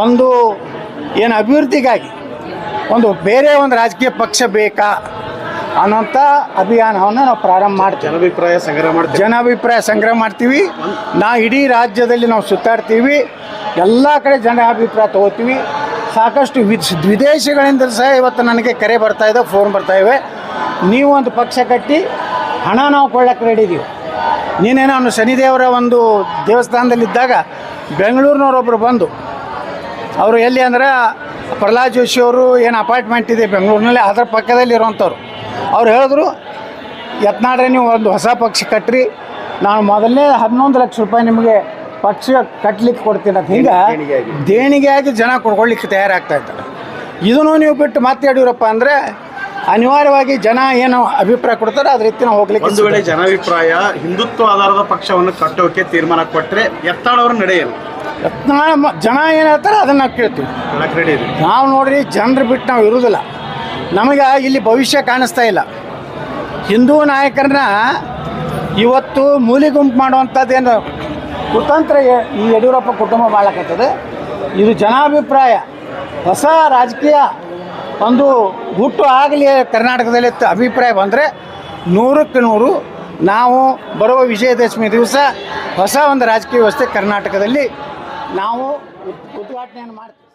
ಒಂದು ಏನು ಅಭಿವೃದ್ಧಿಗಾಗಿ ಒಂದು ಬೇರೆ ಒಂದು ರಾಜಕೀಯ ಪಕ್ಷ ಬೇಕಾ ಅನ್ನೋಂಥ ಅಭಿಯಾನವನ್ನು ನಾವು ಪ್ರಾರಂಭ ಮಾಡ್ತೀವಿ. ಜನಾಭಿಪ್ರಾಯ ಸಂಗ್ರಹ ಮಾಡ್ತೀವಿ. ಇಡೀ ರಾಜ್ಯದಲ್ಲಿ ನಾವು ಸುತ್ತಾಡ್ತೀವಿ, ಎಲ್ಲ ಕಡೆ ಜನಾಭಿಪ್ರಾಯ ತೊಗೋತೀವಿ. ಸಾಕಷ್ಟು ವಿದೇಶಗಳಿಂದ ಸಹ ಇವತ್ತು ನನಗೆ ಕರೆ ಬರ್ತಾಯಿದೆ, ಫೋನ್ ಬರ್ತಾಯಿವೆ. ನೀವು ಒಂದು ಪಕ್ಷ ಕಟ್ಟಿ ಹಣ ನಾವು ಕೊಳ್ಳಕ್ಕೆ ರೆಡಿ ಇದೀವಿ. ನೀನೇನೋ ಅವನು ಶನಿದೇವರ ಒಂದು ದೇವಸ್ಥಾನದಲ್ಲಿದ್ದಾಗ ಬೆಂಗಳೂರಿನವರೊಬ್ಬರು ಬಂದು, ಅವರು ಎಲ್ಲಿ ಅಂದ್ರೆ ಪ್ರಹ್ಲಾದ್ ಜೋಶಿ ಅವರು ಏನು ಅಪಾರ್ಟ್ಮೆಂಟ್ ಇದೆ ಬೆಂಗಳೂರಿನಲ್ಲಿ, ಅದರ ಪಕ್ಕದಲ್ಲಿ ಇರುವಂಥವ್ರು. ಅವ್ರು ಹೇಳಿದ್ರು, ಯತ್ನಾಳ್ರೆ ನೀವು ಒಂದು ಹೊಸ ಪಕ್ಷ ಕಟ್ಟ್ರಿ, ನಾನು ಮೊದಲನೇ 11 ಲಕ್ಷ ರೂಪಾಯಿ ನಿಮಗೆ ಪಕ್ಷ ಕಟ್ಟಲಿಕ್ಕೆ ಕೊಡ್ತೀನಿ ಅಂತ. ಹಿಂಗೆ ದೇಣಿಗೆಯಾಗಿ ಜನ ಕೊಡ್ಕೊಳ್ಳಿಕ್ಕೆ ತಯಾರಾಗ್ತಾ ಇದ್ದಾರೆ. ಇದನ್ನು ನೀವು ಬಿಟ್ಟು ಮತ್ತೆ ಯಡಿಯೂರಪ್ಪ ಅಂದರೆ ಅನಿವಾರ್ಯವಾಗಿ ಜನ ಏನು ಅಭಿಪ್ರಾಯ ಕೊಡ್ತಾರೆ ಅದ್ರ ರೀತಿ ನಾವು ಹೋಗ್ಲಿಕ್ಕೆ. ಒಂದು ವೇಳೆ ಜನಾಭಿಪ್ರಾಯ ಹಿಂದುತ್ವ ಆಧಾರದ ಪಕ್ಷವನ್ನು ಕಟ್ಟೋಕೆ ತೀರ್ಮಾನ ಕೊಟ್ಟರೆ ಯತ್ನಾಳ್ ನಡೆಯಲ್ಲ. ಯತ್ನಾಳ್ ಜನ ಏನು ಹೇಳ್ತಾರೆ ಅದನ್ನು ನಾವು ಕೇಳ್ತೀವಿ. ನಾವು ನೋಡ್ರಿ, ಜನರು ಬಿಟ್ಟು ನಾವು ಇರೋದಿಲ್ಲ. ನಮಗೆ ಇಲ್ಲಿ ಭವಿಷ್ಯ ಕಾಣಿಸ್ತಾ ಇಲ್ಲ. ಹಿಂದೂ ನಾಯಕರನ್ನ ಇವತ್ತು ಮೂಲಿಗುಂಪು ಮಾಡುವಂಥದ್ದೇನು ಕುತಂತ್ರ ಈ ಯಡಿಯೂರಪ್ಪ ಕುಟುಂಬ ಮಾಡಕತ್ತದೆ. ಇದು ಜನಾಭಿಪ್ರಾಯ, ಹೊಸ ರಾಜಕೀಯ ಒಂದು ಹುಟ್ಟು ಆಗಲಿ ಕರ್ನಾಟಕದಲ್ಲಿ ಅಭಿಪ್ರಾಯ ಬಂದರೆ 100ಕ್ಕೆ 100 ನಾವು ಬರುವ ವಿಜಯದಶಮಿ ದಿವಸ ಹೊಸ ಒಂದು ರಾಜಕೀಯ ವ್ಯವಸ್ಥೆ ಕರ್ನಾಟಕದಲ್ಲಿ ನಾವು ಉದ್ಘಾಟನೆಯನ್ನು ಮಾಡ್ತೀವಿ.